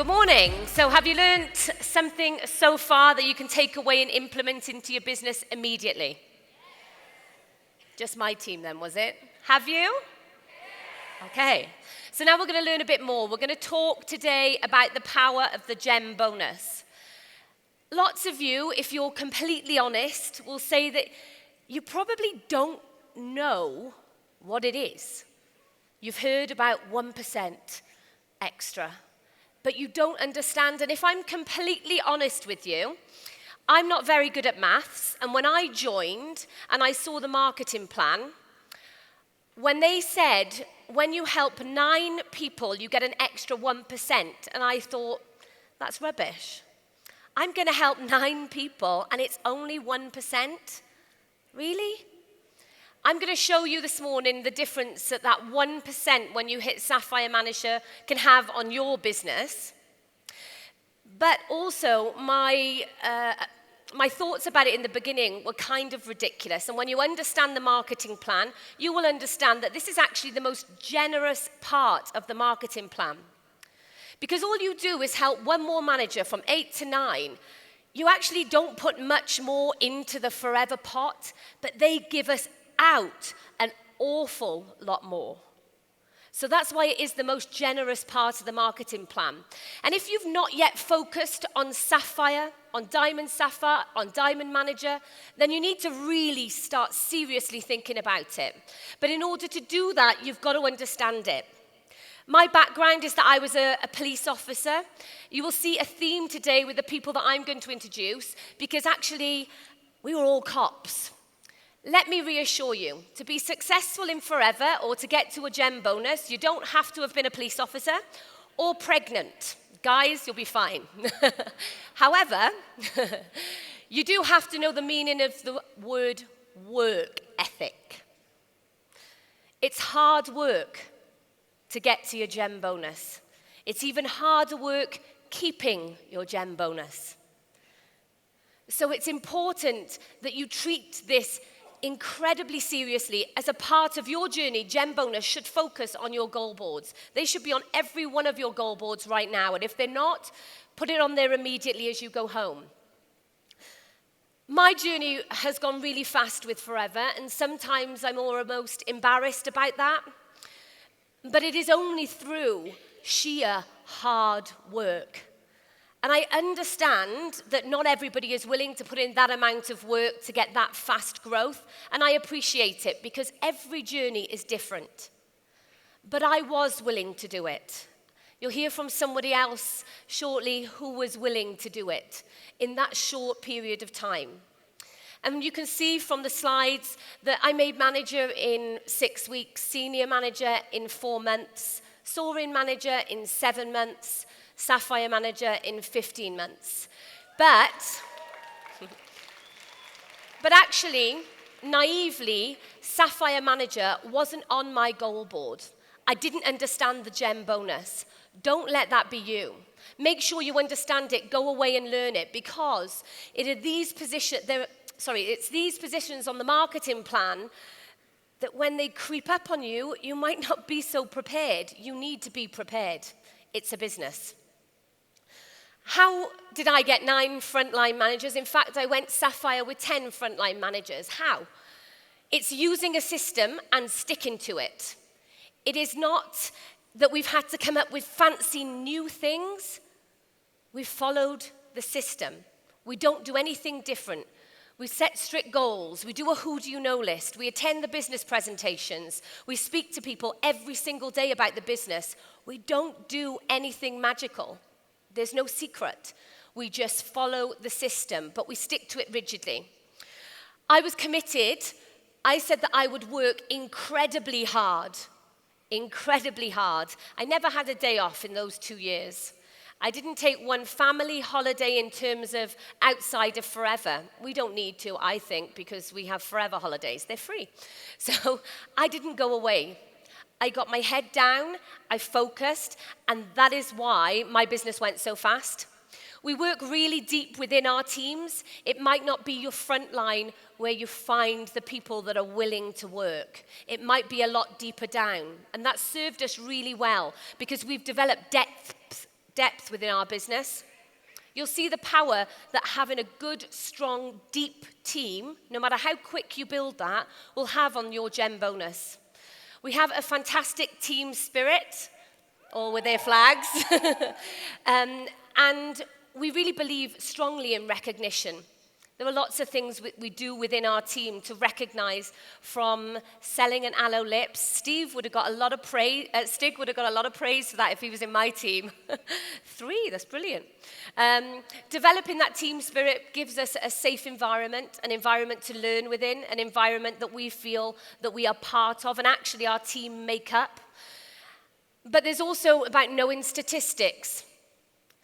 Good morning. So have you learned something so far that you can take away and implement into your business immediately? Just my team then, was it? Have you? Okay. So now we're going to learn a bit more. We're going to talk today about the power of the GEM bonus. Lots of you, if you're completely honest, will say that you probably don't know what it is. You've heard about 1% extra, but you don't understand. And if I'm completely honest with you, I'm not very good at maths. And when I joined and I saw the marketing plan, when they said, when you help 9 people, you get an extra 1%, and I thought, that's rubbish. I'm going to help 9 people, and it's only 1%? Really? I'm going to show you this morning the difference that 1% when you hit Sapphire Manager can have on your business. But also, my thoughts about it in the beginning were kind of ridiculous. And when you understand the marketing plan, you will understand that this is actually the most generous part of the marketing plan. Because all you do is help one more manager from 8 to 9. You actually don't put much more into the forever pot, but they give us out an awful lot more. So that's why it is the most generous part of the marketing plan. And if you've not yet focused on Sapphire, on Diamond Sapphire, on Diamond Manager, then you need to really start seriously thinking about it. But in order to do that, you've got to understand it. My background is that I was a police officer. You will see a theme today with the people that I'm going to introduce, because actually, we were all cops. Let me reassure you, to be successful in Forever or to get to a GEM bonus, you don't have to have been a police officer or pregnant. Guys, you'll be fine. However, you do have to know the meaning of the word work ethic. It's hard work to get to your GEM bonus. It's even harder work keeping your GEM bonus. So it's important that you treat this incredibly seriously. As a part of your journey, GEM bonus should focus on your goal boards. They should be on every one of your goal boards right now. And if they're not, put it on there immediately as you go home. My journey has gone really fast with Forever, and sometimes I'm almost embarrassed about that. But it is only through sheer hard work. And I understand that not everybody is willing to put in that amount of work to get that fast growth, and I appreciate it because every journey is different. But I was willing to do it. You'll hear from somebody else shortly who was willing to do it in that short period of time. And you can see from the slides that I made manager in 6 weeks, senior manager in 4 months, soaring manager in 7 months, Sapphire Manager in 15 months. But actually, naively, Sapphire Manager wasn't on my goal board. I didn't understand the GEM bonus. Don't let that be you. Make sure you understand it. Go away and learn it, because it's these positions on the marketing plan that when they creep up on you, you might not be so prepared. You need to be prepared. It's a business. How did I get 9 frontline managers? In fact, I went Sapphire with 10 frontline managers. How? It's using a system and sticking to it. It is not that we've had to come up with fancy new things. We've followed the system. We don't do anything different. We set strict goals. We do a who do you know list. We attend the business presentations. We speak to people every single day about the business. We don't do anything magical. There's no secret. We just follow the system, but we stick to it rigidly. I was committed. I said that I would work incredibly hard. Incredibly hard. I never had a day off in those 2 years. I didn't take one family holiday in terms of outside of Forever. We don't need to, I think, because we have Forever holidays. They're free. So I didn't go away. I got my head down, I focused, and that is why my business went so fast. We work really deep within our teams. It might not be your front line where you find the people that are willing to work. It might be a lot deeper down, and that served us really well because we've developed depth within our business, you'll see the power that having a good, strong, deep team, no matter how quick you build that, will have on your gem bonus. We have a fantastic team spirit, all with their flags, and we really believe strongly in recognition. There are lots of things we do within our team to recognize, from selling an aloe lips. Stig would have got a lot of praise for that if he was in my team. 3, that's brilliant. Developing that team spirit gives us a safe environment, an environment to learn within, an environment that we feel that we are part of and actually our team make up. But there's also about knowing statistics.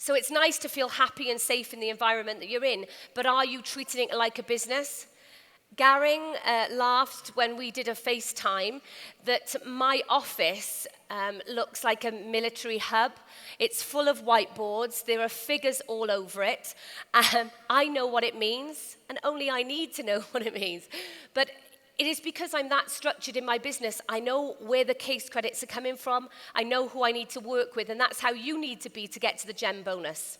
So it's nice to feel happy and safe in the environment that you're in, but are you treating it like a business? Garing laughed when we did a FaceTime that my office looks like a military hub. It's full of whiteboards. There are figures all over it. I know what it means, and only I need to know what it means. But it is because I'm that structured in my business. I know where the case credits are coming from. I know who I need to work with, and that's how you need to be to get to the gem bonus.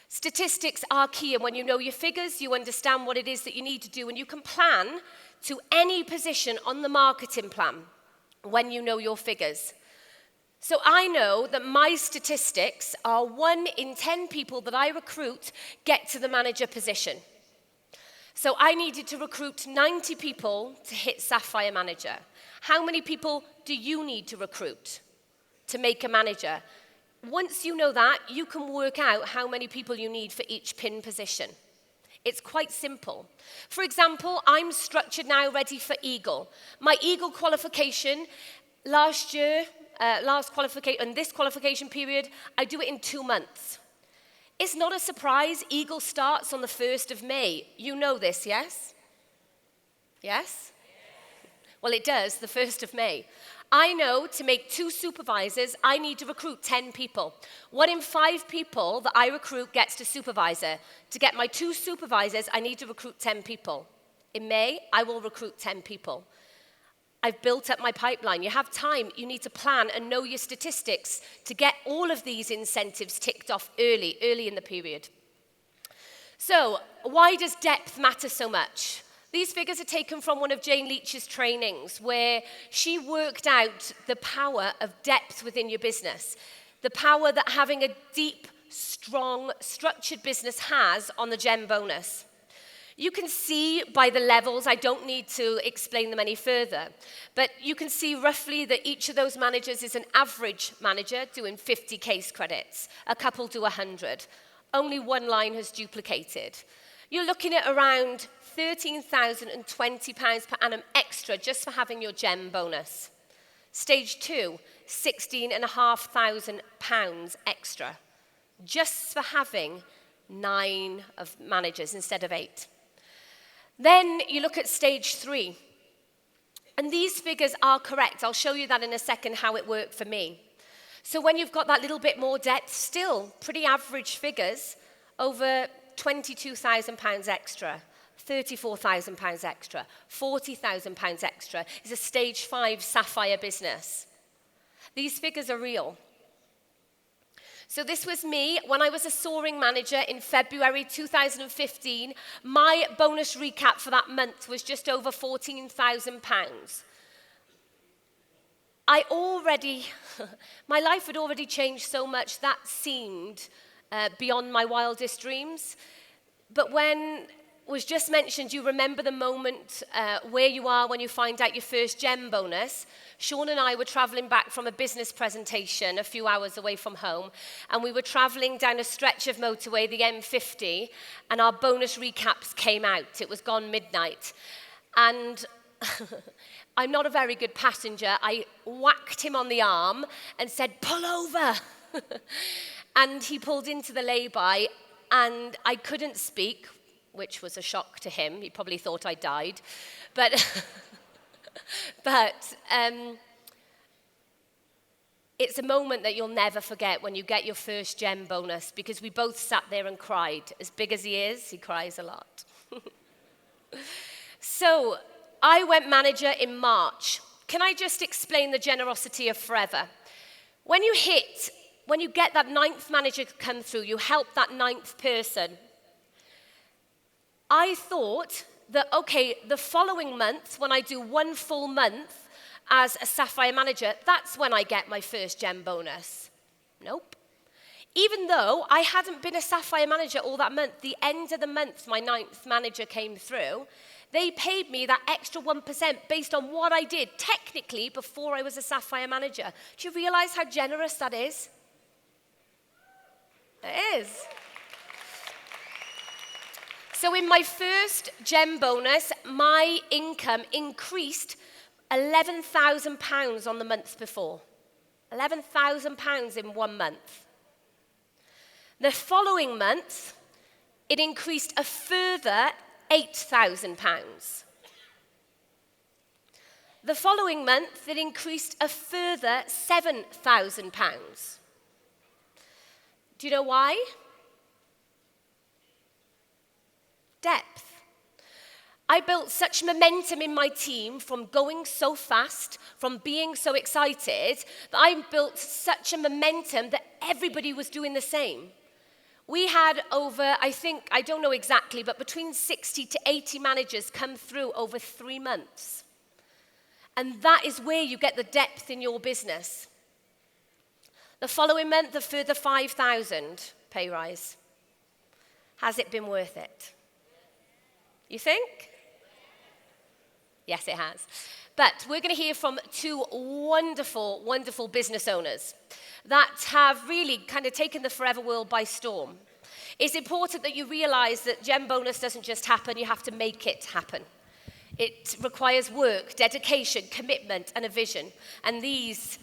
Statistics are key, and when you know your figures, you understand what it is that you need to do, and you can plan to any position on the marketing plan when you know your figures. So I know that my statistics are 1 in 10 people that I recruit get to the manager position. So I needed to recruit 90 people to hit Sapphire Manager. How many people do you need to recruit to make a manager? Once you know that, you can work out how many people you need for each pin position. It's quite simple. For example, I'm structured now ready for Eagle. My Eagle qualification last year, this qualification period, I do it in 2 months. It's not a surprise. Eagle starts on the 1st of May. You know this, yes? Yes? Well, it does, the 1st of May. I know to make 2 supervisors, I need to recruit 10 people. 1 in 5 people that I recruit gets to supervisor. To get my 2 supervisors, I need to recruit 10 people. In May, I will recruit 10 people. I've built up my pipeline. You have time. You need to plan and know your statistics to get all of these incentives ticked off early in the period. So, why does depth matter so much? These figures are taken from one of Jane Leach's trainings, where she worked out the power of depth within your business, the power that having a deep, strong, structured business has on the gem bonus. You can see by the levels, I don't need to explain them any further, but you can see roughly that each of those managers is an average manager doing 50 case credits. A couple do 100. Only 1 line has duplicated. You're looking at around £13,020 per annum extra just for having your gem bonus. Stage 2, £16,500 extra, just for having 9 of managers instead of 8. Then you look at stage 3. And these figures are correct. I'll show you that in a second, how it worked for me. So when you've got that little bit more depth, still pretty average figures, over £22,000 extra, £34,000 extra, £40,000 extra is a stage 5 Sapphire business. These figures are real. So this was me when I was a soaring manager in February 2015. My bonus recap for that month was just over £14,000. My life had already changed so much that seemed beyond my wildest dreams. But when was just mentioned, you remember the moment where you are when you find out your first gem bonus. Sean and I were traveling back from a business presentation a few hours away from home, and we were traveling down a stretch of motorway, the M50, and our bonus recaps came out. It was gone midnight. And I'm not a very good passenger. I whacked him on the arm and said, "Pull over." And he pulled into the lay-by, and I couldn't speak, which was a shock to him. He probably thought I died. But it's a moment that you'll never forget when you get your first gem bonus, because we both sat there and cried. As big as he is, he cries a lot. So I went manager in March. Can I just explain the generosity of Forever? When you hit when you get that ninth manager to come through, you help that ninth person. I thought that, okay, the following month, when I do 1 full month as a Sapphire manager, that's when I get my first gem bonus. Nope. Even though I hadn't been a Sapphire manager all that month, the end of the month my ninth manager came through, they paid me that extra 1% based on what I did technically before I was a Sapphire manager. Do you realize how generous that is? It is. So in my first gem bonus, my income increased £11,000 on the month before. £11,000 in 1 month. The following month, it increased a further £8,000. The following month, it increased a further £7,000. Do you know why? Depth. I built such momentum in my team from going so fast, from being so excited, that I built such a momentum that everybody was doing the same. We had over, I don't know exactly, but between 60 to 80 managers come through over 3 months. And that is where you get the depth in your business. The following month, a further 5,000 pay rise. Has it been worth it? You think? Yes, it has. But we're going to hear from 2 wonderful, wonderful business owners that have really kind of taken the Forever World by storm. It's important that you realize that Gem Bonus doesn't just happen, you have to make it happen. It requires work, dedication, commitment, and a vision. And these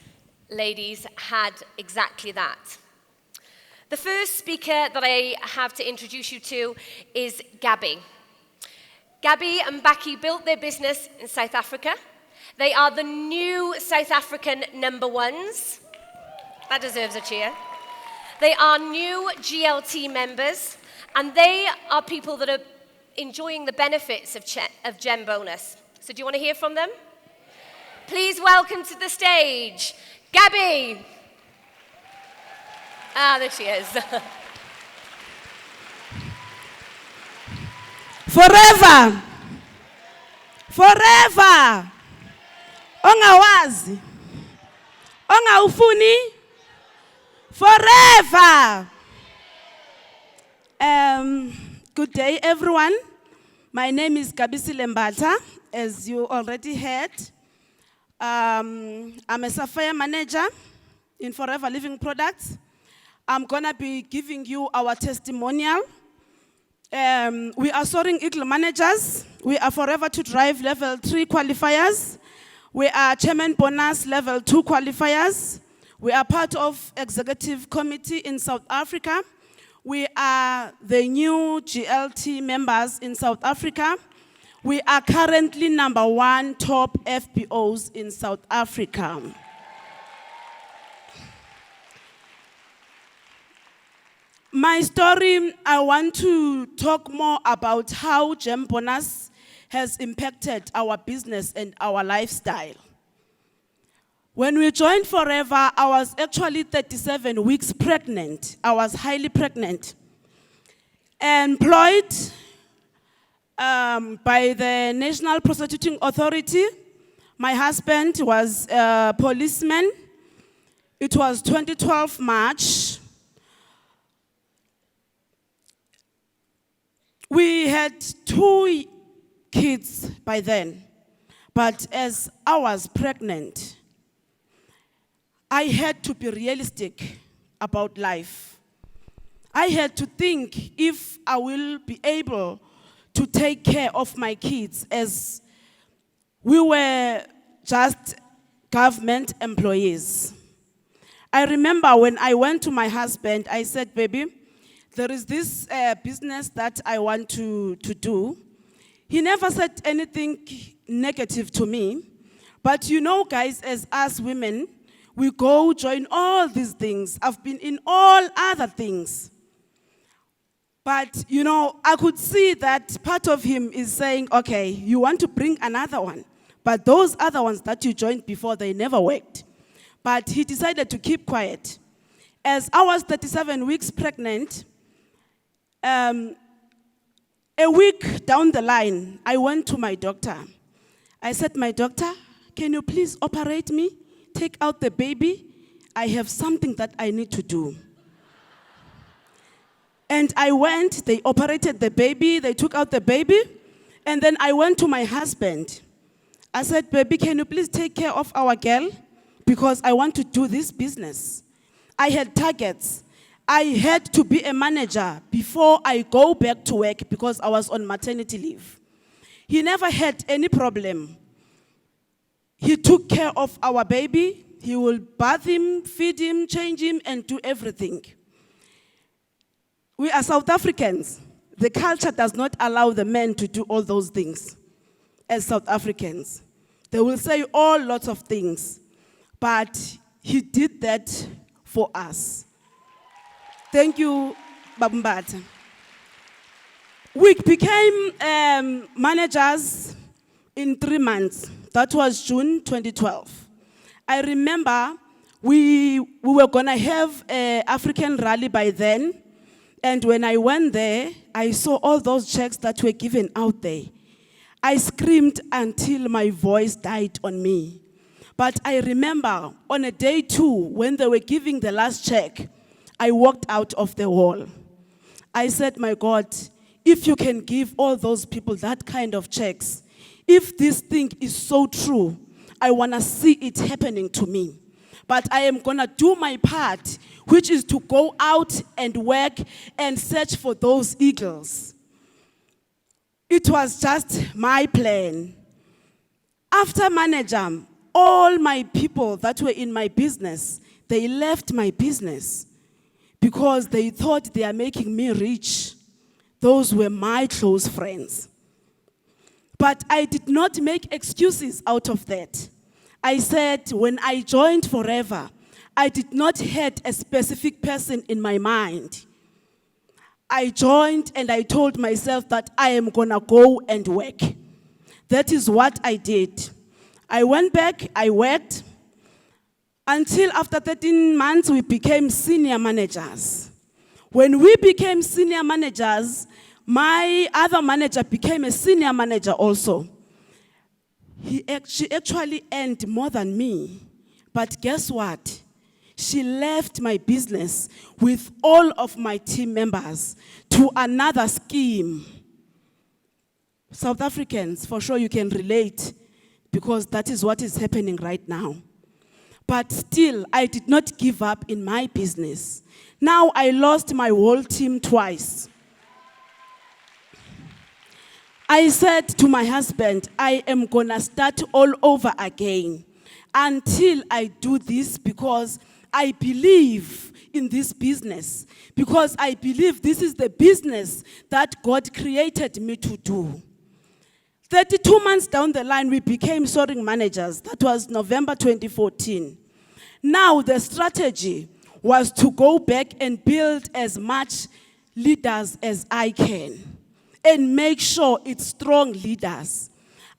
ladies had exactly that. The first speaker that I have to introduce you to is Gabby. Gabby and Baki built their business in South Africa. They are the new South African #1s. That deserves a cheer. They are new GLT members, and they are people that are enjoying the benefits of Gem Bonus. So do you want to hear from them? Please welcome to the stage, Gabby. There she is. Forever. Forever. Ongawazi. Ongawufuni. Forever. Good day, everyone. My name is Gabisile Mbatha, as you already heard. I'm a Sapphire manager in Forever Living Products. I'm gonna be giving you our testimonial. We are Soaring Eagle managers. We are Forever to Drive Level 3 qualifiers. We are Chairman Bonus Level 2 qualifiers. We are part of Executive Committee in South Africa. We are the new GLT members in South Africa. We are currently #1 top FBOs in South Africa. My story, I want to talk more about how Gem Bonus has impacted our business and our lifestyle. When we joined Forever, I was actually 37 weeks pregnant. I was highly pregnant. Employed by the National Prostituting Authority. My husband was a policeman. It was 2012 March. We had 2 kids by then, but as I was pregnant, I had to be realistic about life. I had to think if I will be able to take care of my kids, as we were just government employees. I remember when I went to my husband, I said, baby, there is this business that I want to do. He never said anything negative to me. But you know, guys, as us women, we go join all these things. I've been in all other things. But, you know, I could see that part of him is saying, okay, you want to bring another one. But those other ones that you joined before, they never worked. But he decided to keep quiet. As I was 37 weeks pregnant, a week down the line, I went to my doctor. I said, my doctor, can you please operate me? Take out the baby. I have something that I need to do. And I went, they operated the baby, they took out the baby, and then I went to my husband. I said, baby, can you please take care of our girl? Because I want to do this business. I had targets. I had to be a manager before I go back to work because I was on maternity leave. He never had any problem. He took care of our baby. He will bath him, feed him, change him, and do everything. We are South Africans. The culture does not allow the men to do all those things as South Africans. They will say all lots of things, but he did that for us. Thank you, Babumbata. We became managers in 3 months. That was June 2012. I remember we were going to have an African rally by then. And when I went there, I saw all those checks that were given out there. I screamed until my voice died on me. But I remember on a day 2, when they were giving the last check, I walked out of the hall. I said, my God, if you can give all those people that kind of checks, if this thing is so true, I want to see it happening to me. But I am going to do my part, which is to go out and work and search for those eagles. It was just my plan. After manager, all my people that were in my business, they left my business because they thought they are making me rich. Those were my close friends. But I did not make excuses out of that. I said, when I joined Forever, I did not have a specific person in my mind. I joined and I told myself that I am going to go and work. That is what I did. I went back, I worked, until after 13 months we became senior managers. When we became senior managers, my other manager became a senior manager also. She actually earned more than me. But guess what? She left my business with all of my team members to another scheme. South Africans, for sure you can relate because that is what is happening right now. But still, I did not give up in my business. Now I lost my whole team twice. I said to my husband, I am going to start all over again until I do this because I believe in this business, because I believe this is the business that God created me to do. 32 months down the line, we became soaring managers. That was November 2014. Now the strategy was to go back and build as much leaders as I can and make sure it's strong leaders.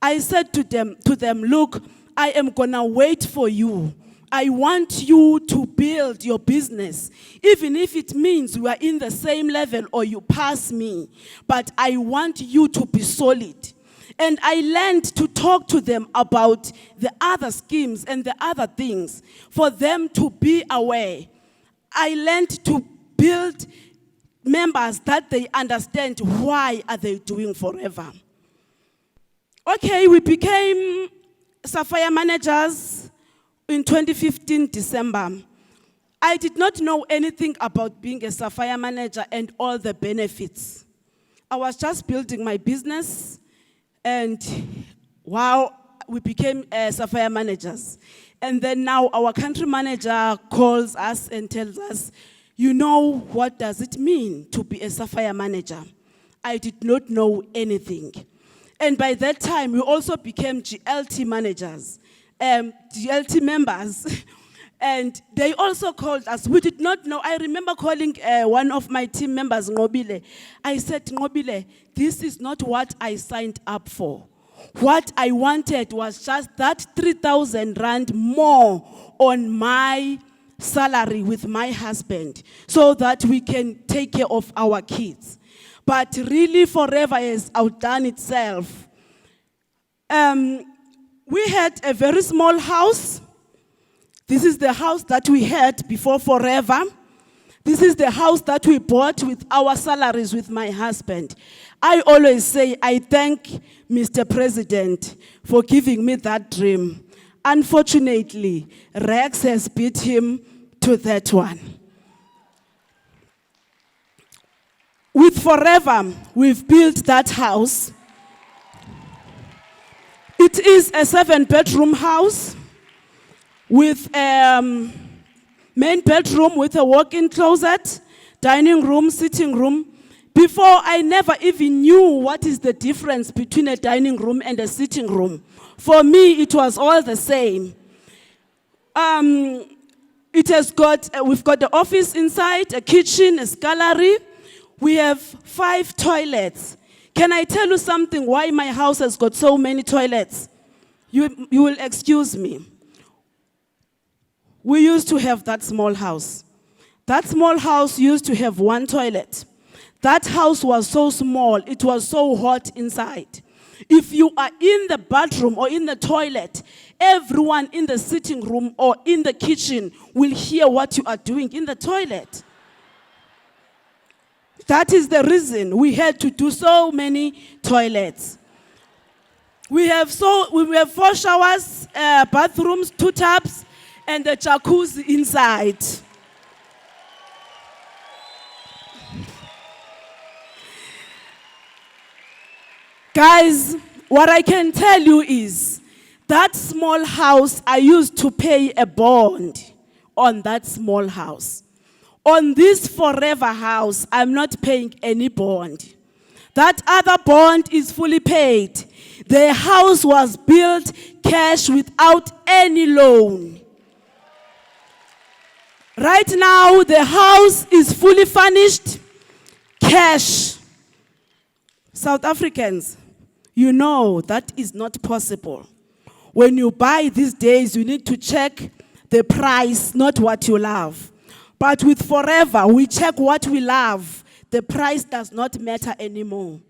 I said to them, look, I am going to wait for you. I want you to build your business, even if it means we are in the same level or you pass me. But I want you to be solid. And I learned to talk to them about the other schemes and the other things for them to be aware. I learned to build members that they understand why are they doing Forever. Okay, we became Sapphire managers in 2015 December. I did not know anything about being a Sapphire manager and all the benefits. I was just building my business, and wow, we became Sapphire managers. And then now our country manager calls us and tells us, you know, what does it mean to be a Sapphire manager? I did not know anything. And by that time, we also became GLT managers, GLT members. And they also called us. We did not know. I remember calling one of my team members, Ngobile. I said, Ngobile, this is not what I signed up for. What I wanted was just that 3,000 rand more on my salary with my husband so that we can take care of our kids. But really, Forever has outdone itself. We had a very small house. This is the house that we had before Forever. This is the house that we bought with our salaries with my husband. I always say, I thank Mr. President for giving me that dream. Unfortunately, Rex has beat him to that one. With Forever, we've built that house. It is a 7-bedroom house with main bedroom with a walk-in closet, dining room, sitting room. Before, I never even knew what is the difference between a dining room and a sitting room. For me, it was all the same. We've got the office inside, a kitchen, a scullery. We have 5 toilets. Can I tell you something why my house has got so many toilets? You will excuse me. We used to have that small house. That small house used to have 1 toilet. That house was so small, it was so hot inside. If you are in the bathroom or in the toilet, everyone in the sitting room or in the kitchen will hear what you are doing in the toilet. That is the reason we had to do so many toilets. We have 4 showers, bathrooms, 2 tubs, and the jacuzzi inside. Guys, what I can tell you is that small house, I used to pay a bond on that small house. On this Forever house, I'm not paying any bond. That other bond is fully paid. The house was built cash without any loan. Right now, the house is fully furnished, cash. South Africans, you know that is not possible. When you buy these days, you need to check the price, not what you love. But with Forever, we check what we love. The price does not matter anymore.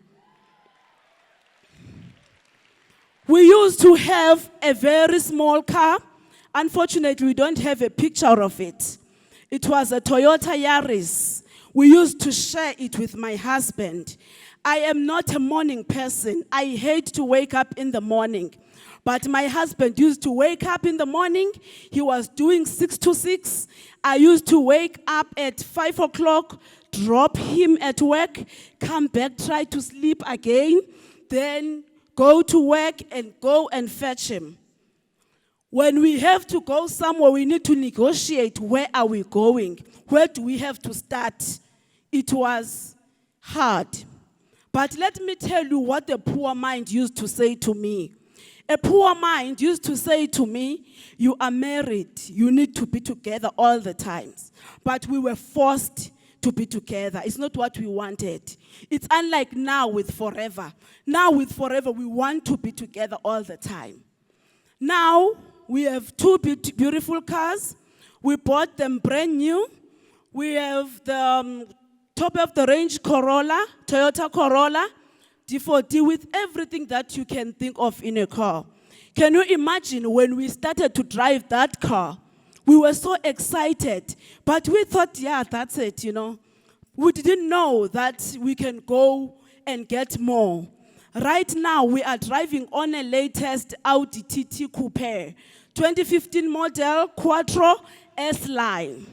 We used to have a very small car. Unfortunately, we don't have a picture of it. It was a Toyota Yaris. We used to share it with my husband. I am not a morning person. I hate to wake up in the morning. But my husband used to wake up in the morning. He was doing 6 to 6. I used to wake up at 5 o'clock, drop him at work, come back, try to sleep again, then go to work and go and fetch him. When we have to go somewhere, we need to negotiate where are we going? Where do we have to start? It was hard. But let me tell you what the poor mind used to say to me. A poor mind used to say to me, you are married, you need to be together all the time. But we were forced to be together. It's not what we wanted. It's unlike now with Forever. Now with Forever, we want to be together all the time. Now, we have 2 beautiful cars. We bought them brand new. We have the top of the range Corolla, Toyota Corolla, D4D with everything that you can think of in a car. Can you imagine when we started to drive that car? We were so excited, but we thought, yeah, that's it, you know. We didn't know that we can go and get more. Right now, we are driving on a latest Audi TT Coupe, 2015 model Quattro S-Line.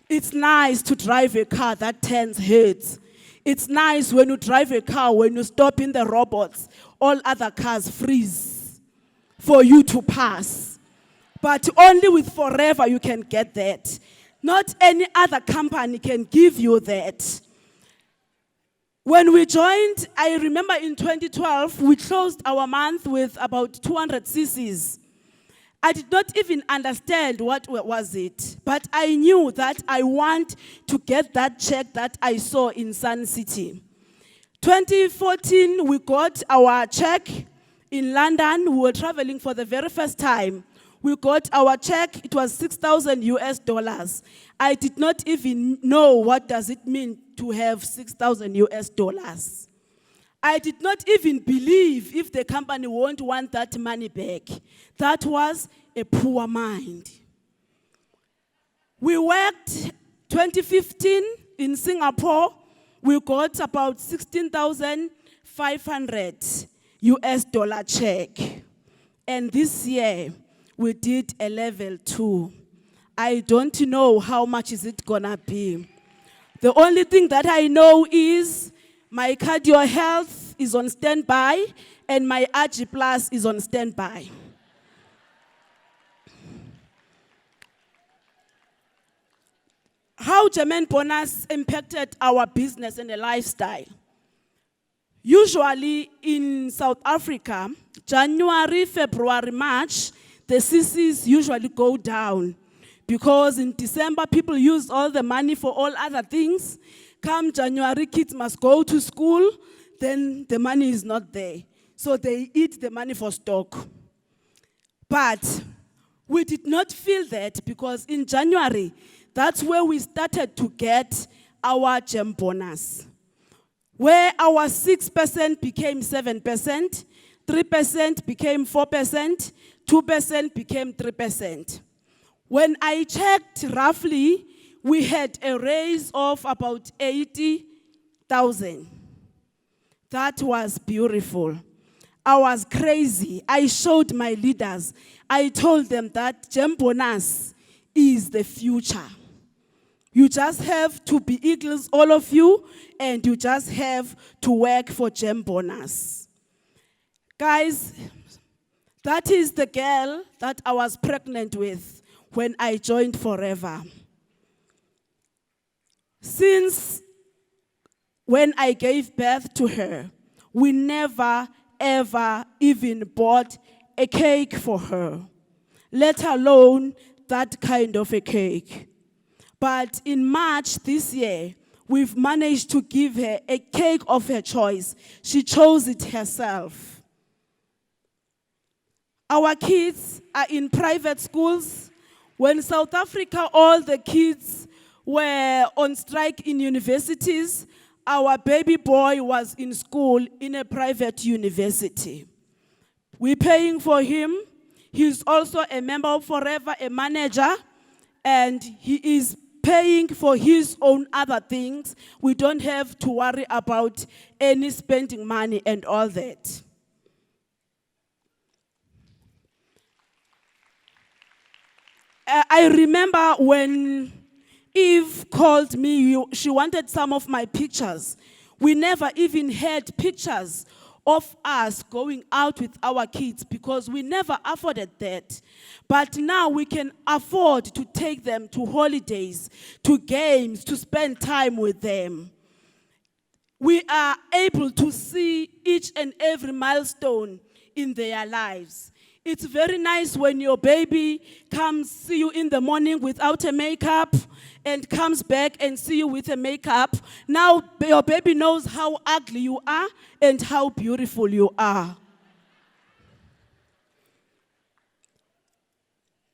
It's nice to drive a car that turns heads. It's nice when you drive a car, when you stop in the robots, all other cars freeze for you to pass. But only with Forever you can get that. Not any other company can give you that. When we joined, I remember in 2012, we closed our month with about 200 cc's. I did not even understand what was it, but I knew that I want to get that check that I saw in Sun City. 2014, we got our check in London. We were traveling for the very first time. We got our check, it was 6,000 US dollars. I did not even know what does it mean to have 6,000 US dollars. I did not even believe if the company won't want that money back. That was a poor mind. We worked 2015 in Singapore. We got about 16,500 US dollar check. And this year, we did a level 2. I don't know how much is it gonna be. The only thing that I know is my cardio health is on standby and my RG Plus is on standby. How German bonus impacted our business and the lifestyle. Usually in South Africa, January, February, March, the CCs usually go down because in December, people use all the money for all other things. Come January, kids must go to school, then the money is not there. So they eat the money for stock. But we did not feel that because in January, that's where we started to get our gem bonus, where our 6% became 7%, 3% became 4%, 2% became 3%. When I checked roughly, we had a raise of about 80,000. That was beautiful. I was crazy. I showed my leaders. I told them that gem bonus is the future. You just have to be eagles, all of you, and you just have to work for gem bonus. Guys, that is the girl that I was pregnant with when I joined Forever. Since when I gave birth to her, we never, ever even bought a cake for her, let alone that kind of a cake. But in March this year, we've managed to give her a cake of her choice. She chose it herself. Our kids are in private schools. When South Africa, all the kids were on strike in universities, our baby boy was in school in a private university. We're paying for him. He's also a member of Forever, a manager, and he is paying for his own other things. We don't have to worry about any spending money and all that. I remember when Eve called me, she wanted some of my pictures. We never even had pictures of us going out with our kids because we never afforded that. But now we can afford to take them to holidays, to games, to spend time with them. We are able to see each and every milestone in their lives. It's very nice when your baby comes see you in the morning without a makeup and comes back and see you with a makeup. Now your baby knows how ugly you are and how beautiful you are.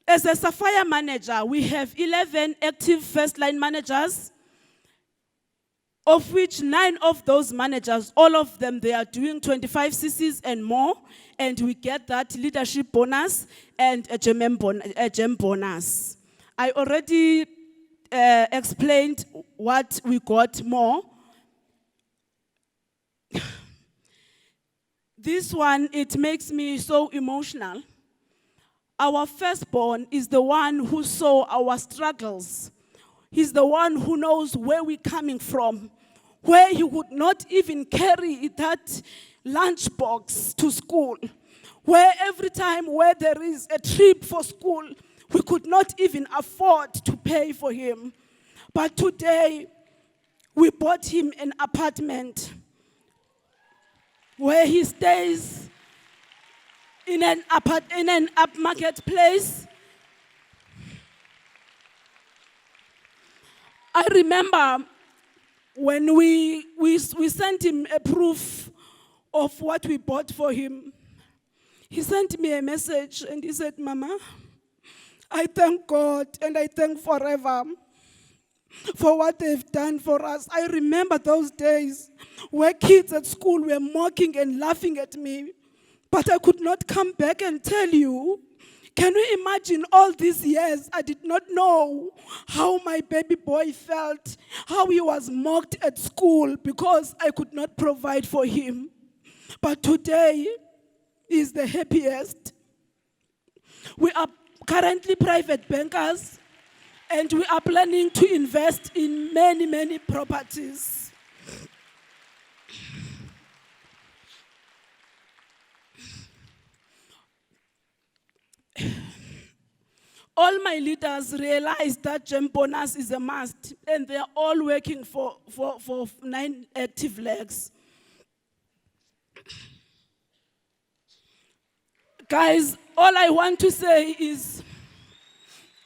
As a Sapphire manager, we have 11 active first-line managers, of which 9 of those managers, all of them, they are doing 25 CCs and more, and we get that leadership bonus and a gem bonus. I already explained what we got more. This one, it makes me so emotional. Our firstborn is the one who saw our struggles. He's the one who knows where we're coming from, where he would not even carry that lunchbox to school, where every time where there is a trip for school, we could not even afford to pay for him. But today, we bought him an apartment where he stays in an upmarket place. I remember when we sent him a proof of what we bought for him. He sent me a message and he said, "Mama, I thank God and I thank Forever for what they've done for us. I remember those days where kids at school were mocking and laughing at me, but I could not come back and tell you. Can you imagine all these years I did not know how my baby boy felt, how he was mocked at school because I could not provide for him. But today he is the happiest. We are currently private bankers and we are planning to invest in many, many properties. All my leaders realize that GEM bonus is a must, and they are all working for 9 active legs. Guys, all I want to say is,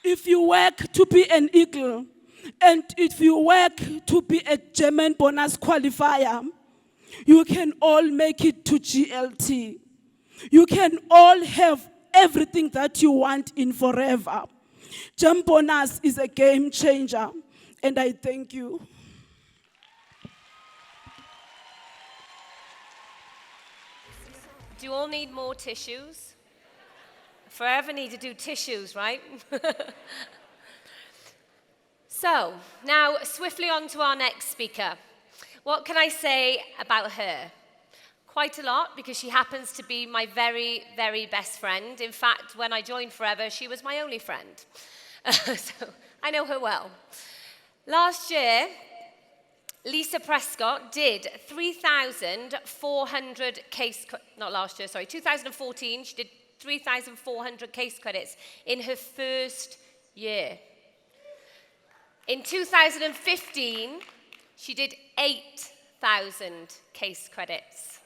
if you work to be an eagle, and if you work to be a German bonus qualifier, you can all make it to GLT. You can all have everything that you want in Forever. GEM bonus is a game changer, and I thank you. Do you all need more tissues? Forever need to do tissues, right? So, now swiftly on to our next speaker. What can I say about her? Quite a lot, because she happens to be my very, very best friend. In fact, when I joined Forever, she was my only friend. So I know her well. Last year, Lisa Prescott did 3,400 not last year, sorry, 2014, she did 3,400 case credits in her first year. In 2015, she did 8,000 case credits.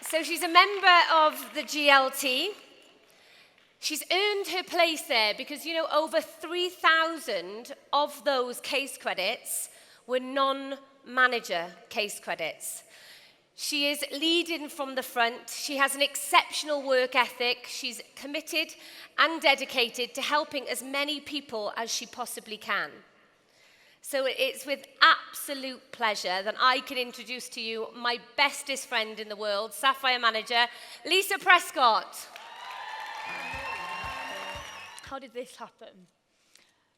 So she's a member of the GLT. She's earned her place there because, you know, over 3,000 of those case credits were non-manager case credits. She is leading from the front. She has an exceptional work ethic. She's committed and dedicated to helping as many people as she possibly can. So it's with absolute pleasure that I can introduce to you my bestest friend in the world, Sapphire Manager, Lisa Prescott. How did this happen?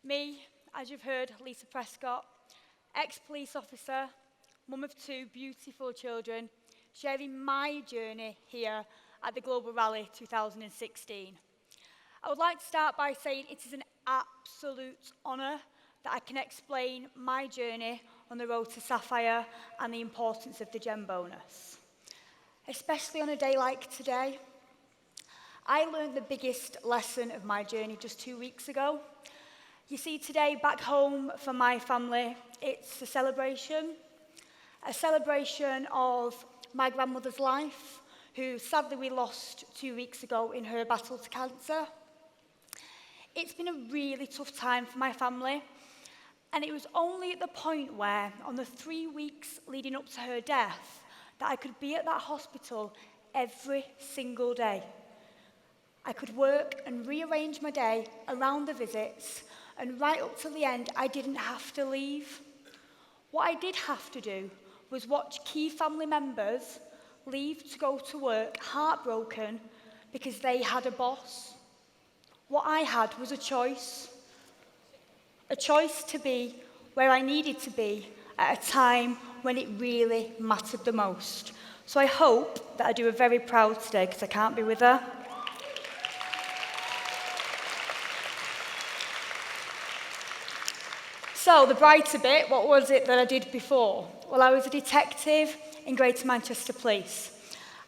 Me, as you've heard, Lisa Prescott, ex-police officer, mum of 2 beautiful children, sharing my journey here at the Global Rally 2016. I would like to start by saying it is an absolute honour that I can explain my journey on the road to Sapphire and the importance of the GEM bonus. Especially on a day like today, I learned the biggest lesson of my journey just 2 weeks ago. You see, today back home for my family, it's a celebration of my grandmother's life, who sadly we lost 2 weeks ago in her battle to cancer. It's been a really tough time for my family, and it was only at the point where, on the 3 weeks leading up to her death, that I could be at that hospital every single day. I could work and rearrange my day around the visits, and right up to the end, I didn't have to leave. What I did have to do was watch key family members leave to go to work heartbroken because they had a boss. What I had was a choice to be where I needed to be at a time when it really mattered the most. So I hope that I do her very proud today because I can't be with her. So the brighter bit, what was it that I did before? Well, I was a detective in Greater Manchester Police.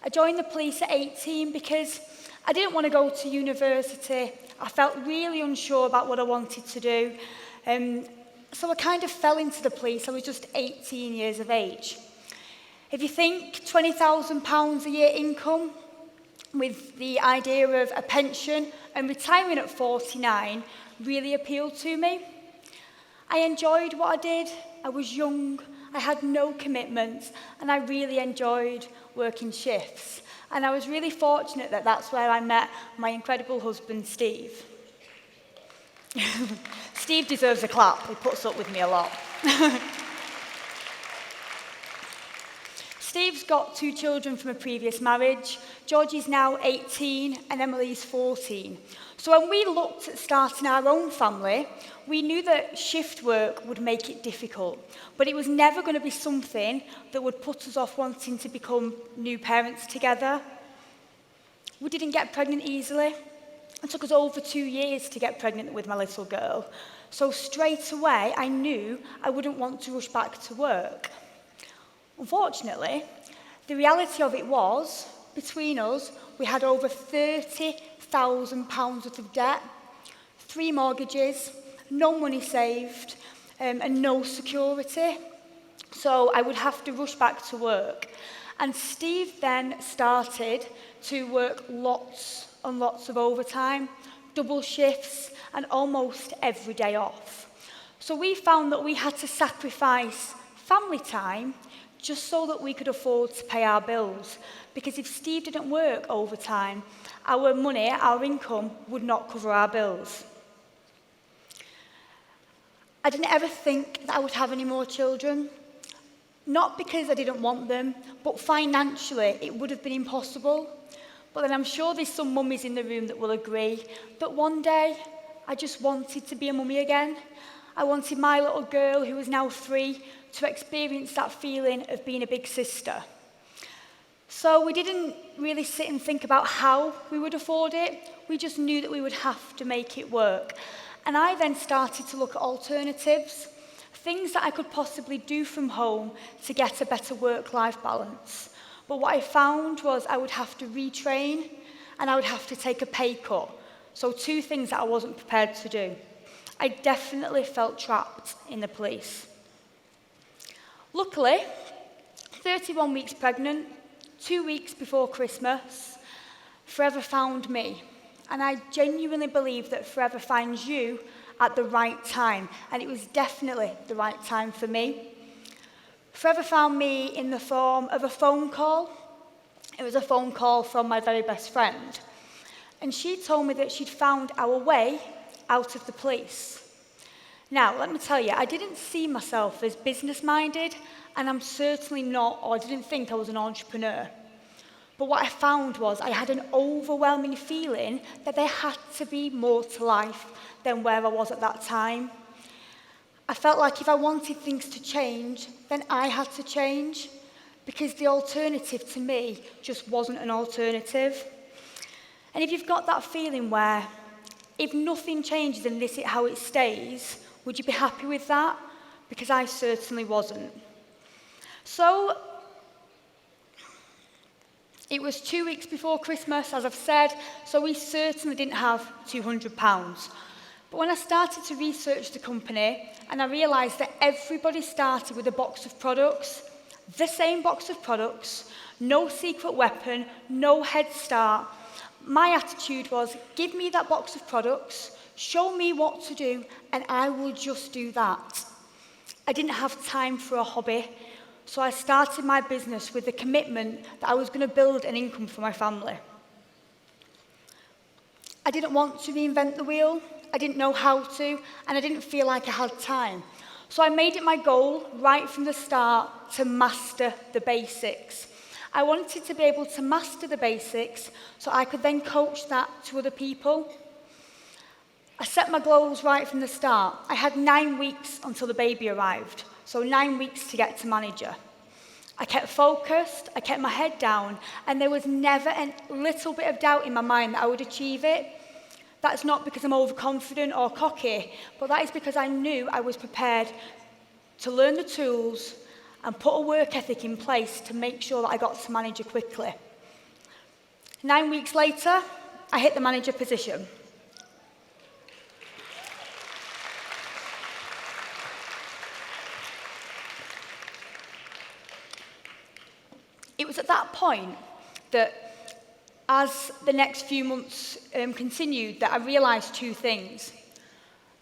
I joined the police at 18 because I didn't want to go to university. I felt really unsure about what I wanted to do. So I kind of fell into the police. I was just 18 years of age. If you think £20,000 a year income with the idea of a pension and retiring at 49 really appealed to me. I enjoyed what I did. I was young, I had no commitments, and I really enjoyed working shifts. And I was really fortunate that that's where I met my incredible husband, Steve. Steve deserves a clap. He puts up with me a lot. Steve's got 2 children from a previous marriage. Georgie's now 18 and Emily's 14. So when we looked at starting our own family, we knew that shift work would make it difficult, but it was never going to be something that would put us off wanting to become new parents together. We didn't get pregnant easily. It took us over 2 years to get pregnant with my little girl. So straight away, I knew I wouldn't want to rush back to work. Unfortunately, the reality of it was, between us, we had over £30,000 worth of debt, 3 mortgages, no money saved, and no security. So I would have to rush back to work. And Steve then started to work lots and lots of overtime, double shifts, and almost every day off. So we found that we had to sacrifice family time just so that we could afford to pay our bills. Because if Steve didn't work overtime, our money, our income, would not cover our bills. I didn't ever think that I would have any more children. Not because I didn't want them, but financially it would have been impossible. But then I'm sure there's some mummies in the room that will agree that one day I just wanted to be a mummy again. I wanted my little girl, who is now 3, to experience that feeling of being a big sister. So we didn't really sit and think about how we would afford it. We just knew that we would have to make it work. And I then started to look at alternatives, things that I could possibly do from home to get a better work-life balance. But what I found was I would have to retrain and I would have to take a pay cut. So 2 things that I wasn't prepared to do. I definitely felt trapped in the police. Luckily, 31 weeks pregnant, 2 weeks before Christmas, Forever found me. And I genuinely believe that Forever finds you at the right time. And it was definitely the right time for me. Forever found me in the form of a phone call. It was a phone call from my very best friend. And she told me that she'd found our way out of the police. Now, let me tell you, I didn't see myself as business-minded, and I'm certainly not, or I didn't think I was an entrepreneur. But what I found was I had an overwhelming feeling that there had to be more to life than where I was at that time. I felt like if I wanted things to change, then I had to change, because the alternative to me just wasn't an alternative. And if you've got that feeling where if nothing changes and this is how it stays, would you be happy with that? Because I certainly wasn't. So it was 2 weeks before Christmas, as I've said, so we certainly didn't have £200. But when I started to research the company, and I realised that everybody started with a box of products, the same box of products, no secret weapon, no head start, my attitude was, give me that box of products, show me what to do, and I will just do that. I didn't have time for a hobby, so I started my business with the commitment that I was going to build an income for my family. I didn't want to reinvent the wheel, I didn't know how to, and I didn't feel like I had time. So I made it my goal, right from the start, to master the basics. I wanted to be able to master the basics so I could then coach that to other people. I set my goals right from the start. I had 9 weeks until the baby arrived, so 9 weeks to get to manager. I kept focused, I kept my head down, and there was never a little bit of doubt in my mind that I would achieve it. That's not because I'm overconfident or cocky, but that is because I knew I was prepared to learn the tools and put a work ethic in place to make sure that I got to manager quickly. 9 weeks later, I hit the manager position. It was at that point that, as the next few months continued, that I realised 2 things.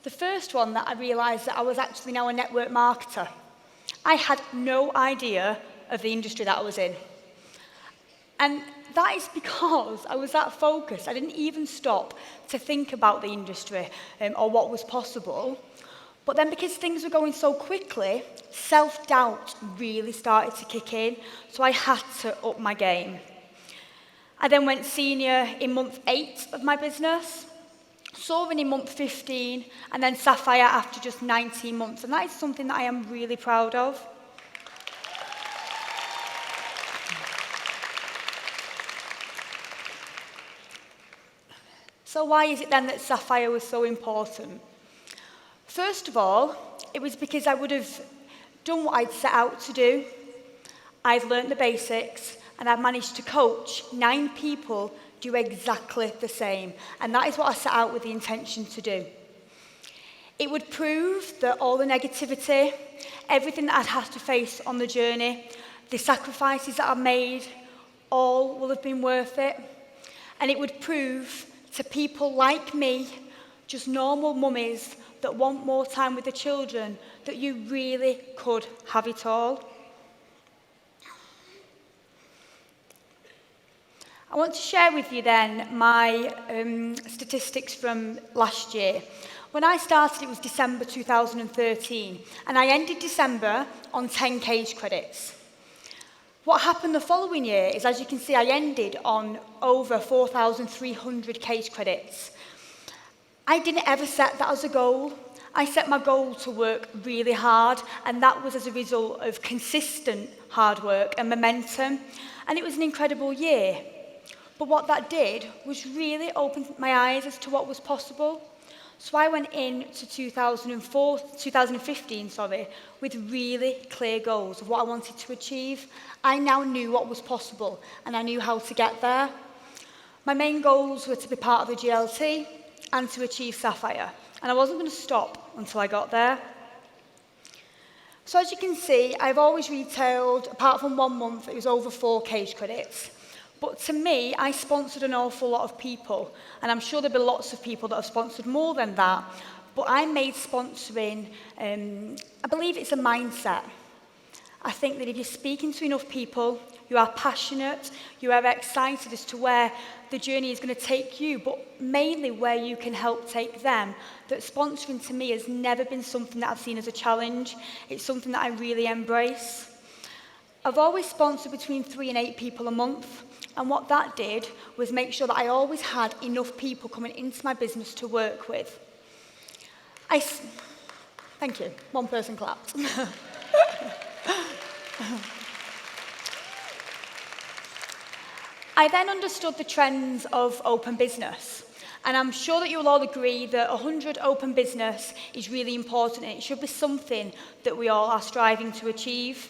The first one, that I realised that I was actually now a network marketer. I had no idea of the industry that I was in. And that is because I was that focused. I didn't even stop to think about the industry or what was possible. But then because things were going so quickly, self-doubt really started to kick in. So I had to up my game. I then went senior in month 8 of my business, soaring in month 15, and then Sapphire after just 19 months. And that is something that I am really proud of. So why is it then that Sapphire was so important? First of all, it was because I would have done what I'd set out to do. I've learnt the basics, and I've managed to coach 9 people do exactly the same. And that is what I set out with the intention to do. It would prove that all the negativity, everything that I'd have to face on the journey, the sacrifices that I've made, all will have been worth it. And it would prove to people like me, just normal mummies that want more time with the children, that you really could have it all. I want to share with you then my statistics from last year. When I started, it was December 2013, and I ended December on 10 case credits. What happened the following year is, as you can see, I ended on over 4,300 case credits. I didn't ever set that as a goal. I set my goal to work really hard, and that was as a result of consistent hard work and momentum, and it was an incredible year. But what that did was really open my eyes as to what was possible. So I went into 2015, with really clear goals of what I wanted to achieve. I now knew what was possible, and I knew how to get there. My main goals were to be part of the GLT and to achieve Sapphire, and I wasn't going to stop until I got there. So as you can see, I've always retailed, apart from 1 month, it was over 4 case credits. But to me, I sponsored an awful lot of people, and I'm sure there'll be lots of people that have sponsored more than that, but I made sponsoring, I believe it's a mindset. I think that if you're speaking to enough people, you are passionate, you are excited as to where the journey is going to take you, but mainly where you can help take them, that sponsoring to me has never been something that I've seen as a challenge. It's something that I really embrace. I've always sponsored between 3 and 8 people a month, and what that did was make sure that I always had enough people coming into my business to work with. Thank you. 1 person clapped. I then understood the trends of open business. And I'm sure that you'll all agree that 100 open business is really important, and it should be something that we all are striving to achieve.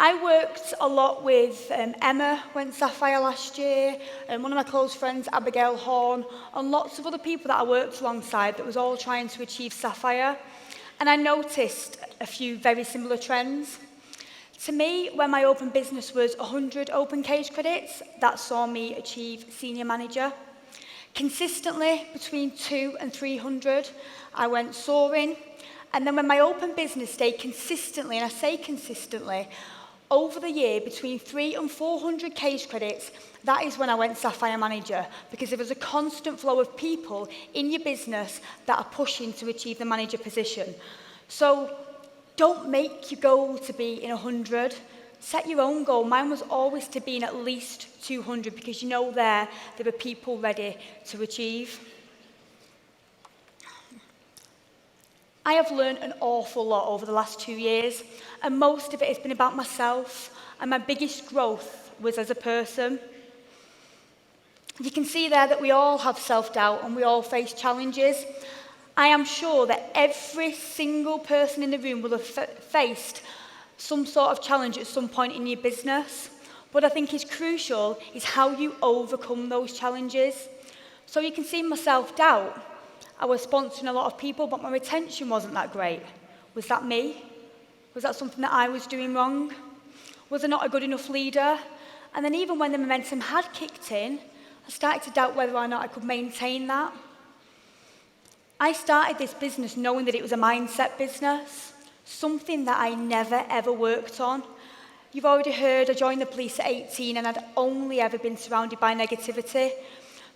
I worked a lot with Emma, went Sapphire last year, and one of my close friends, Abigail Horn, and lots of other people that I worked alongside that was all trying to achieve Sapphire. And I noticed a few very similar trends. To me, when my open business was 100 open case credits, that saw me achieve senior manager. Consistently, between 200 and 300, I went soaring. And then when my open business stayed consistently, and I say consistently, over the year, between 300 and 400 case credits, that is when I went Sapphire Manager, because there was a constant flow of people in your business that are pushing to achieve the manager position. So don't make your goal to be in 100. Set your own goal. Mine was always to be in at least 200, because you know there are people ready to achieve. I have learned an awful lot over the last 2 years, and most of it has been about myself, and my biggest growth was as a person. You can see there that we all have self-doubt and we all face challenges. I am sure that every single person in the room will have faced some sort of challenge at some point in your business. What I think is crucial is how you overcome those challenges. So you can see my self-doubt. I was sponsoring a lot of people, but my retention wasn't that great. Was that me? Was that something that I was doing wrong? Was I not a good enough leader? And then even when the momentum had kicked in, I started to doubt whether or not I could maintain that. I started this business knowing that it was a mindset business, something that I never ever worked on. You've already heard I joined the police at 18 and I'd only ever been surrounded by negativity.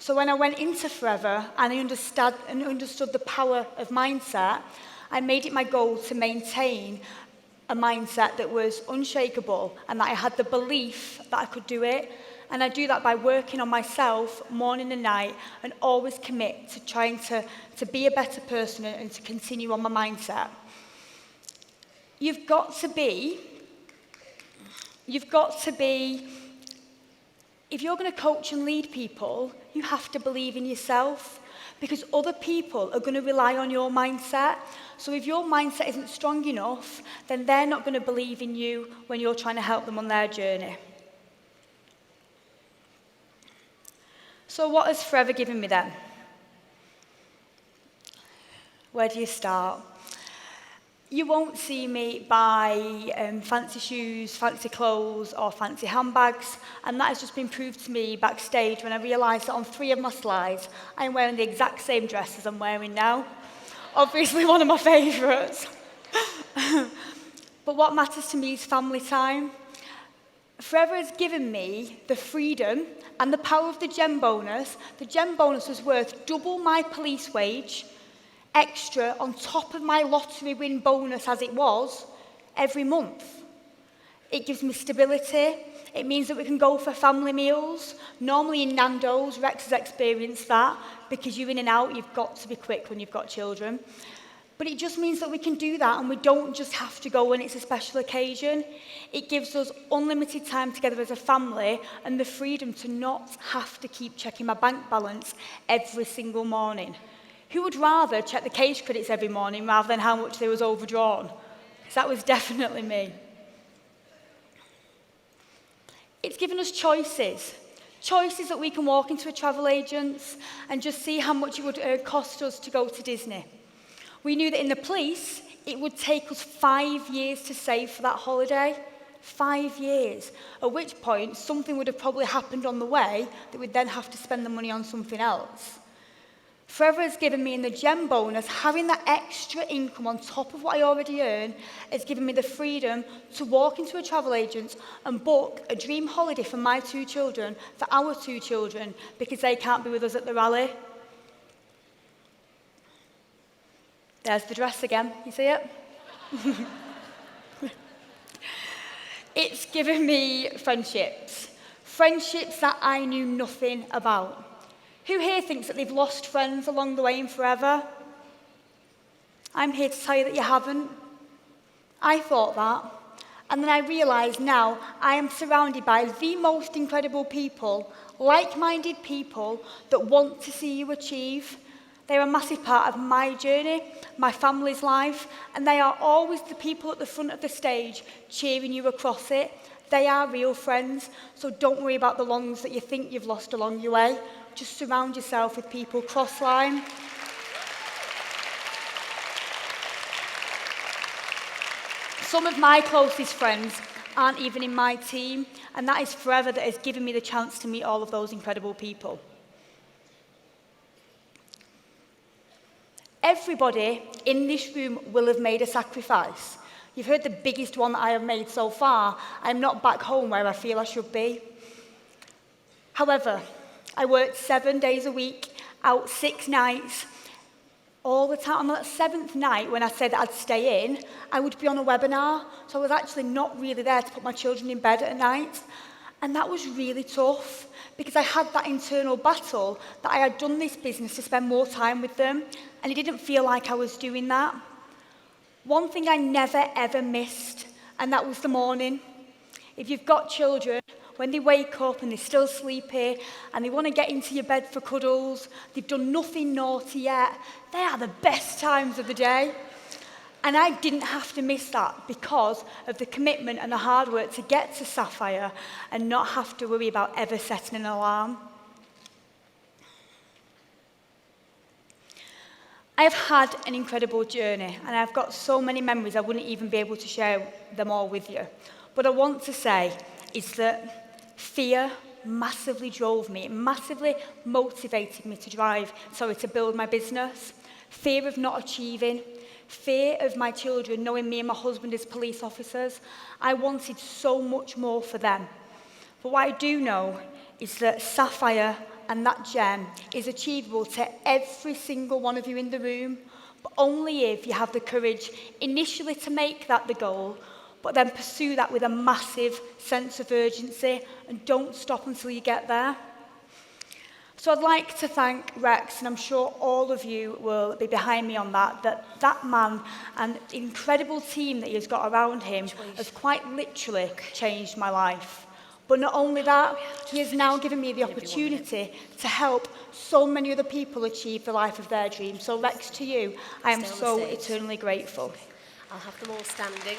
So when I went into Forever and I understood the power of mindset, I made it my goal to maintain a mindset that was unshakable and that I had the belief that I could do it. And I do that by working on myself morning and night and always commit to trying to be a better person and to continue on my mindset. You've got to be, if you're going to coach and lead people, you have to believe in yourself because other people are going to rely on your mindset. So if your mindset isn't strong enough, then they're not going to believe in you when you're trying to help them on their journey. So what has Forever given me then? Where do you start? You won't see me buy fancy shoes, fancy clothes, or fancy handbags, and that has just been proved to me backstage when I realised that on 3 of my slides, I'm wearing the exact same dress as I'm wearing now. Obviously one of my favourites. But what matters to me is family time. Forever has given me the freedom and the power of the gem bonus. The gem bonus was worth double my police wage, extra on top of my lottery win bonus as it was, every month. It gives me stability. It means that we can go for family meals. Normally in Nando's, Rex has experienced that because you're in and out, you've got to be quick when you've got children. But it just means that we can do that and we don't just have to go when it's a special occasion. It gives us unlimited time together as a family and the freedom to not have to keep checking my bank balance every single morning. Who would rather check the case credits every morning rather than how much they was overdrawn? Because that was definitely me. It's given us choices. Choices that we can walk into a travel agent's and just see how much it would cost us to go to Disney. We knew that in the police, it would take us 5 years to save for that holiday. 5 years. At which point, something would have probably happened on the way that we'd then have to spend the money on something else. Forever has given me in the gem bonus, having that extra income on top of what I already earn, has given me the freedom to walk into a travel agent and book a dream holiday for my 2 children, for our 2 children, because they can't be with us at the rally. There's the dress again, you see it? It's given me friendships. Friendships that I knew nothing about. Who here thinks that they've lost friends along the way in Forever? I'm here to tell you that you haven't. I thought that. And then I realised now I am surrounded by the most incredible people, like-minded people that want to see you achieve. They're a massive part of my journey, my family's life, and they are always the people at the front of the stage cheering you across it. They are real friends, so don't worry about the ones that you think you've lost along your way. Just surround yourself with people cross-line. Some of my closest friends aren't even in my team, and that is Forever that has given me the chance to meet all of those incredible people. Everybody in this room will have made a sacrifice. You've heard the biggest one that I have made so far. I'm not back home where I feel I should be. However, I worked 7 days a week, out 6 nights, all the time. On that 7th night, when I said that I'd stay in, I would be on a webinar. So I was actually not really there to put my children in bed at night. And that was really tough because I had that internal battle that I had done this business to spend more time with them, and it didn't feel like I was doing that. One thing I never ever missed, and that was the morning. If you've got children, when they wake up and they're still sleepy and they want to get into your bed for cuddles, they've done nothing naughty yet, they are the best times of the day. And I didn't have to miss that because of the commitment and the hard work to get to Sapphire and not have to worry about ever setting an alarm. I have had an incredible journey and I've got so many memories I wouldn't even be able to share them all with you. But I want to say is that fear massively drove me, it massively motivated me to build my business. Fear of not achieving, fear of my children, knowing me and my husband as police officers. I wanted so much more for them. But what I do know is that Sapphire and that gem is achievable to every single one of you in the room, but only if you have the courage initially to make that the goal, but then pursue that with a massive sense of urgency and don't stop until you get there. So I'd like to thank Rex, and I'm sure all of you will be behind me on that man and the incredible team that he has got around him has quite literally changed my life. But not only that, he has now given me the opportunity to help so many other people achieve the life of their dreams. So Rex, to you, I am so eternally grateful. I'll have them all standing.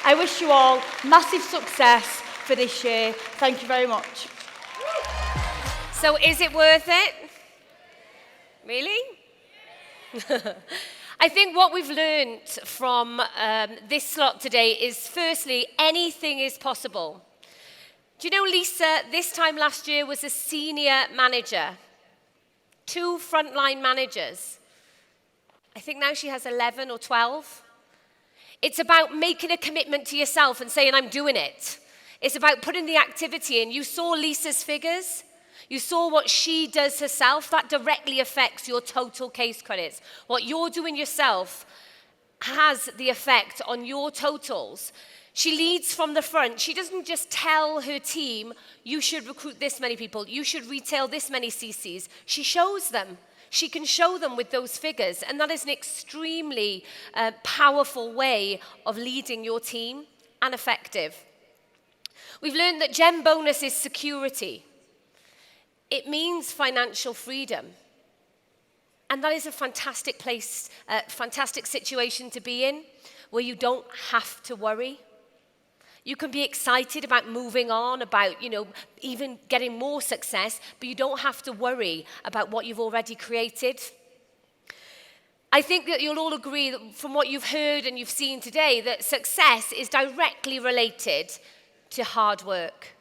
I wish you all massive success for this year. Thank you very much. So is it worth it? Really? I think what we've learned from this slot today is, firstly, anything is possible. Do you know Lisa, this time last year, was a senior manager, 2 frontline managers. I think now she has 11 or 12. It's about making a commitment to yourself and saying, I'm doing it. It's about putting the activity in. You saw Lisa's figures. You saw what she does herself. That directly affects your total case credits. What you're doing yourself has the effect on your totals. She leads from the front. She doesn't just tell her team, you should recruit this many people, you should retail this many CCs. She shows them. She can show them with those figures. And that is an extremely powerful way of leading your team, and effective. We've learned that GEM bonus is security. It means financial freedom. And that is a fantastic place, fantastic situation to be in, where you don't have to worry. You can be excited about moving on, about, even getting more success, but you don't have to worry about what you've already created. I think that you'll all agree that from what you've heard and you've seen today, that success is directly related to hard work.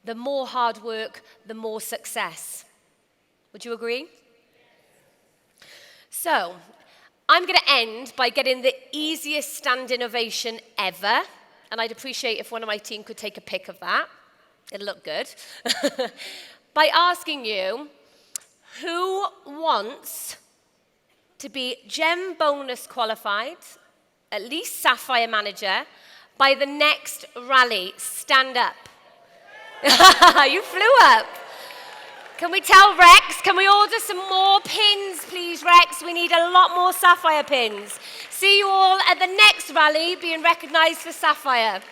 The more hard work, the more success. Would you agree? So, I'm going to end by getting the easiest standing ovation ever. And I'd appreciate if one of my team could take a pic of that. It'll look good. By asking you, who wants to be GEM bonus qualified, at least Sapphire manager, by the next rally? Stand up. You flew up. Can we tell Rex, can we order some more pins, please, Rex? We need a lot more Sapphire pins. See you all at the next rally being recognised for Sapphire.